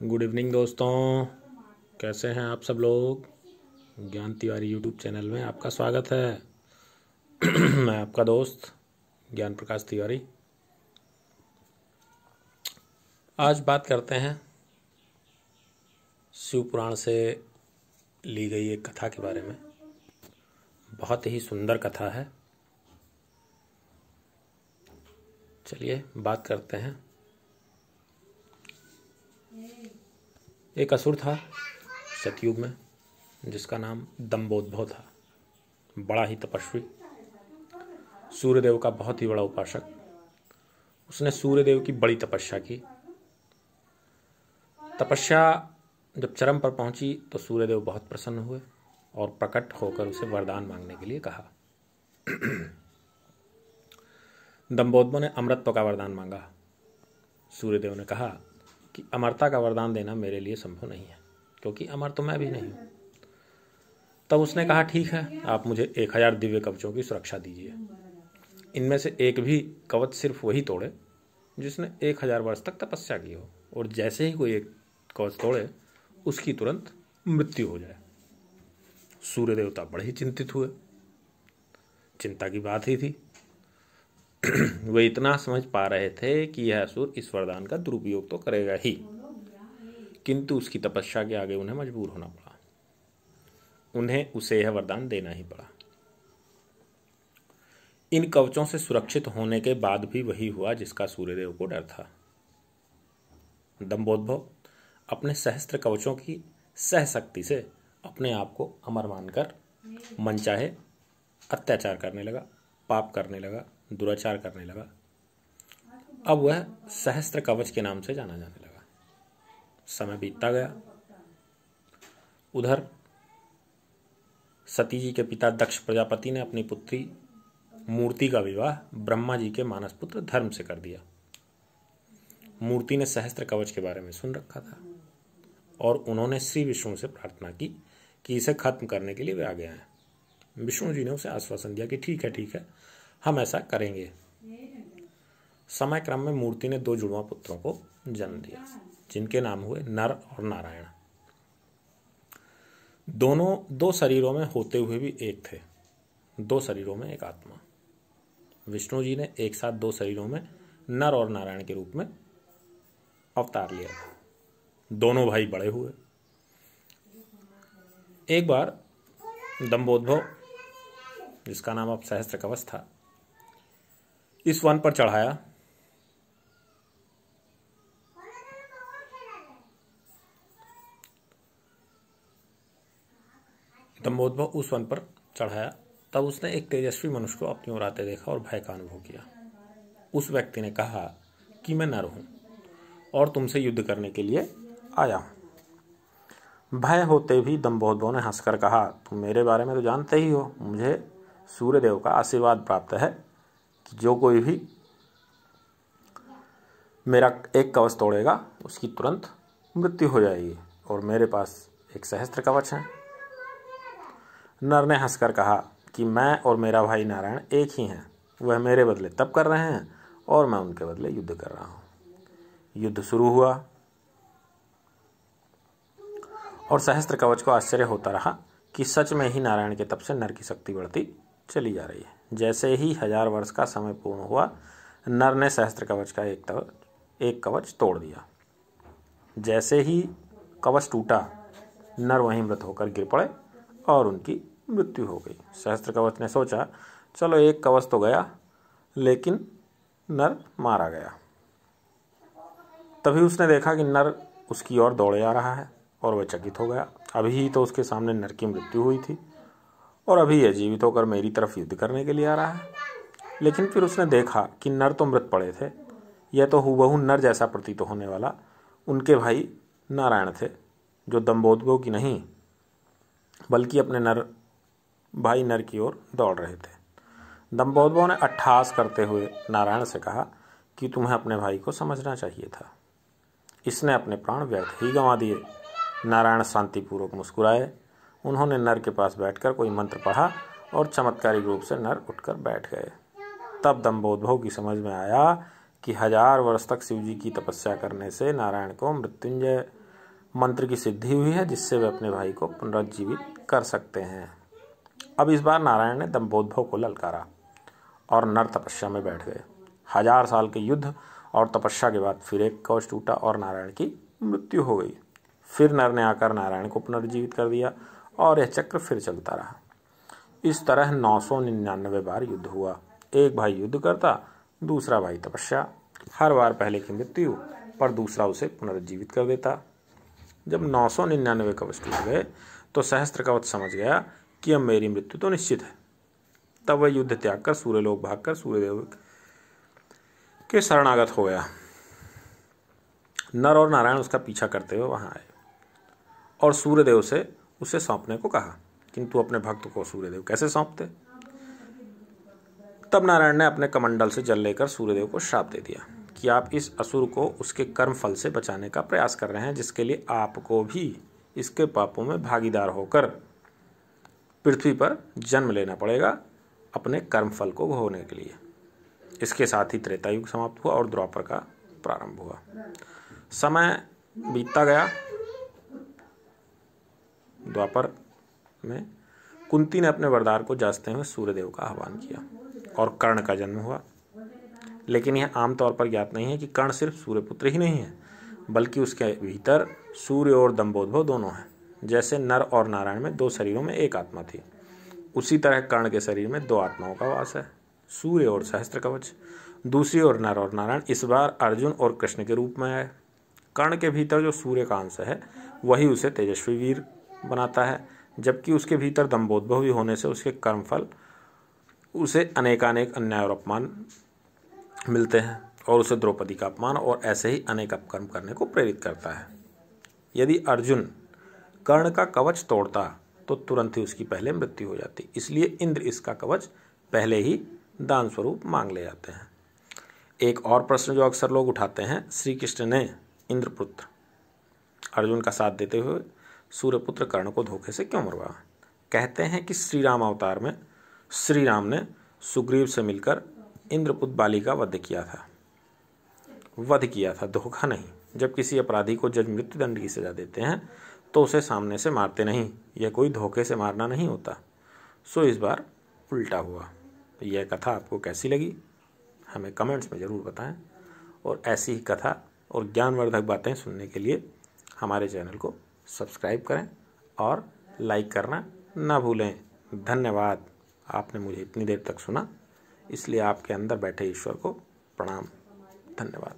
Good evening दोस्तों, कैसे हैं आप सब लोग। ज्ञान तिवारी यूट्यूब चैनल में आपका स्वागत है। मैं आपका दोस्त ज्ञान प्रकाश तिवारी। आज बात करते हैं शिव पुराण से ली गई एक कथा के बारे में। बहुत ही सुंदर कथा है। चलिए बात करते हैं। एक असुर था सतयुग में जिसका नाम दंभोदभ था। बड़ा ही तपस्वी, सूर्यदेव का बहुत ही बड़ा उपासक। उसने सूर्यदेव की बड़ी तपस्या की। तपस्या जब चरम पर पहुंची तो सूर्यदेव बहुत प्रसन्न हुए और प्रकट होकर उसे वरदान मांगने के लिए कहा। दंभोदभ ने अमरत्व का वरदान मांगा। सूर्यदेव ने कहा कि अमरता का वरदान देना मेरे लिए संभव नहीं है, क्योंकि अमर तो मैं भी नहीं हूं। तब उसने कहा, ठीक है, आप मुझे 1000 दिव्य कवचों की सुरक्षा दीजिए। इनमें से एक भी कवच सिर्फ वही तोड़े जिसने 1000 वर्ष तक तपस्या की हो, और जैसे ही कोई एक कवच तोड़े उसकी तुरंत मृत्यु हो जाए। सूर्य देवता बड़े ही चिंतित हुए। चिंता की बात ही थी। वे इतना समझ पा रहे थे कि यह असुर इस वरदान का दुरुपयोग तो करेगा ही, किंतु उसकी तपस्या के आगे उन्हें मजबूर होना पड़ा। उन्हें उसे यह वरदान देना ही पड़ा। इन कवचों से सुरक्षित होने के बाद भी वही हुआ जिसका सूर्यदेव को डर था। दंभोदभ अपने सहस्त्र कवचों की सहशक्ति से अपने आप को अमर मानकर मनचाहे अत्याचार करने लगा, पाप करने लगा, दुराचार करने लगा। अब वह सहस्त्र कवच के नाम से जाना जाने लगा। समय बीतता गया। उधर सती जी के पिता दक्ष प्रजापति ने अपनी पुत्री मूर्ति का विवाह ब्रह्मा जी के मानस पुत्र धर्म से कर दिया। मूर्ति ने सहस्त्र कवच के बारे में सुन रखा था और उन्होंने श्री विष्णु से प्रार्थना की कि इसे खत्म करने के लिए वे आगे आए। विष्णु जी ने उसे आश्वासन दिया कि ठीक है, हम ऐसा करेंगे। समय क्रम में मूर्ति ने 2 जुड़वा पुत्रों को जन्म दिया, जिनके नाम हुए नर और नारायण। दोनों 2 शरीरों में होते हुए भी एक थे। 2 शरीरों में एक आत्मा। विष्णु जी ने एक साथ 2 शरीरों में नर और नारायण के रूप में अवतार लिया। दोनों भाई बड़े हुए। एक बार दंभोदभ, जिसका नाम अब सहस्त्र कवच था, इस वन पर चढ़ाया। दंभोदभ उस वन पर चढ़ाया। तब उसने एक तेजस्वी मनुष्य को अपनी ओर आते देखा और भय का अनुभव किया। उस व्यक्ति ने कहा कि मैं नर हूं और तुमसे युद्ध करने के लिए आया हूं। भय होते भी दंभोदभ ने हंसकर कहा, तुम मेरे बारे में तो जानते ही हो। मुझे सूर्यदेव का आशीर्वाद प्राप्त है कि जो कोई भी मेरा एक कवच तोड़ेगा उसकी तुरंत मृत्यु हो जाएगी, और मेरे पास एक सहस्त्र कवच है। नर ने हंसकर कहा कि मैं और मेरा भाई नारायण एक ही हैं। वह मेरे बदले तप कर रहे हैं और मैं उनके बदले युद्ध कर रहा हूं। युद्ध शुरू हुआ और सहस्त्र कवच को आश्चर्य होता रहा कि सच में ही नारायण के तप से नर की शक्ति बढ़ती चली जा रही है। जैसे ही 1000 वर्ष का समय पूर्ण हुआ, नर ने सहस्त्र कवच का एक कवच तोड़ दिया। जैसे ही कवच टूटा, नर वहीं मृत होकर गिर पड़े और उनकी मृत्यु हो गई। सहस्त्र कवच ने सोचा, चलो एक कवच तो गया, लेकिन नर मारा गया। तभी उसने देखा कि नर उसकी ओर दौड़े आ रहा है और वह चकित हो गया। अभी तो उसके सामने नर की मृत्यु हुई थी और अभी यह जीवित होकर मेरी तरफ युद्ध करने के लिए आ रहा है। लेकिन फिर उसने देखा कि नर तो मृत पड़े थे। यह तो हूबहू नर जैसा प्रतीत होने वाला उनके भाई नारायण थे, जो दंभोदभ की नहीं बल्कि अपने भाई नर की ओर दौड़ रहे थे। दंभोदभ ने अट्टहास करते हुए नारायण से कहा कि तुम्हें अपने भाई को समझना चाहिए था। इसने अपने प्राण व्यर्थ ही गंवा दिए। नारायण शांतिपूर्वक मुस्कुराए। उन्होंने नर के पास बैठकर कोई मंत्र पढ़ा और चमत्कारिक रूप से नर उठकर बैठ गए। तब दंभोदभ की समझ में आया कि 1000 वर्ष तक शिव जी की तपस्या करने से नारायण को मृत्युंजय मंत्र की सिद्धि हुई है जिससे वे अपने भाई को पुनरुज्जीवित कर सकते हैं। अब इस बार नारायण ने दंभोदभ को ललकारा और नर तपस्या में बैठ गए। 1000 साल के युद्ध और तपस्या के बाद फिर एक कवच टूटा और नारायण की मृत्यु हो गई। फिर नर ने आकर नारायण को पुनर्जीवित कर दिया और यह चक्र फिर चलता रहा। इस तरह 999 बार युद्ध हुआ। एक भाई युद्ध करता, दूसरा भाई तपस्या। हर बार पहले की मृत्यु पर दूसरा उसे पुनर्जीवित कर देता। जब 999 कवच टूट गए तो सहस्त्र कवच समझ गया कि अब मेरी मृत्यु तो निश्चित है। तब वह युद्ध त्याग कर सूर्यलोक भागकर सूर्यदेव के शरणागत हो गया। नर और नारायण उसका पीछा करते हुए वहां आए और सूर्यदेव से उसे सौंपने को कहा, किंतु अपने भक्त को सूर्यदेव कैसे सौंपते। तब नारायण ने अपने कमंडल से जल लेकर सूर्यदेव को श्राप दे दिया कि आप इस असुर को उसके कर्म फल से बचाने का प्रयास कर रहे हैं, जिसके लिए आपको भी इसके पापों में भागीदार होकर पृथ्वी पर जन्म लेना पड़ेगा अपने कर्म फल को भोगने के लिए। इसके साथ ही त्रेता युग समाप्त हुआ और द्वापर का प्रारंभ हुआ। समय बीतता गया। द्वापर में कुंती ने अपने वरदान को जांचते हुए सूर्यदेव का आह्वान किया और कर्ण का जन्म हुआ। लेकिन यह आमतौर पर ज्ञात नहीं है कि कर्ण सिर्फ सूर्यपुत्र ही नहीं है, बल्कि उसके भीतर सूर्य और दंभोदभ दोनों हैं। जैसे नर और नारायण में 2 शरीरों में एक आत्मा थी, उसी तरह कर्ण के शरीर में 2 आत्माओं का वास है, सूर्य और सहस्त्र कवच। दूसरी ओर नर और नारायण इस बार अर्जुन और कृष्ण के रूप में आए। कर्ण के भीतर जो सूर्य का अंश है वही उसे तेजस्वी वीर बनाता है, जबकि उसके भीतर दंभोदभ भी होने से उसके कर्मफल उसे अनेकानेक अन्याय और अपमान मिलते हैं और उसे द्रौपदी का अपमान और ऐसे ही अनेक अपकर्म करने को प्रेरित करता है। यदि अर्जुन कर्ण का कवच तोड़ता तो तुरंत ही उसकी पहले मृत्यु हो जाती। इसलिए इंद्र इसका कवच पहले ही दान स्वरूप मांग ले जाते हैं। एक और प्रश्न जो अक्सर लोग उठाते हैं, श्री कृष्ण ने इंद्रपुत्र अर्जुन का साथ देते हुए सूर्यपुत्र कर्ण को धोखे से क्यों मरवाया। कहते हैं कि श्री राम अवतार में श्री राम ने सुग्रीव से मिलकर इंद्रपुत्र बाली का वध किया था, धोखा नहीं। जब किसी अपराधी को जज मृत्युदंड की सजा देते हैं तो उसे सामने से मारते नहीं, यह कोई धोखे से मारना नहीं होता। सो इस बार उल्टा हुआ। यह कथा आपको कैसी लगी हमें कमेंट्स में ज़रूर बताएं और ऐसी ही कथा और ज्ञानवर्धक बातें सुनने के लिए हमारे चैनल को सब्सक्राइब करें और लाइक करना ना भूलें। धन्यवाद, आपने मुझे इतनी देर तक सुना, इसलिए आपके अंदर बैठे ईश्वर को प्रणाम। धन्यवाद।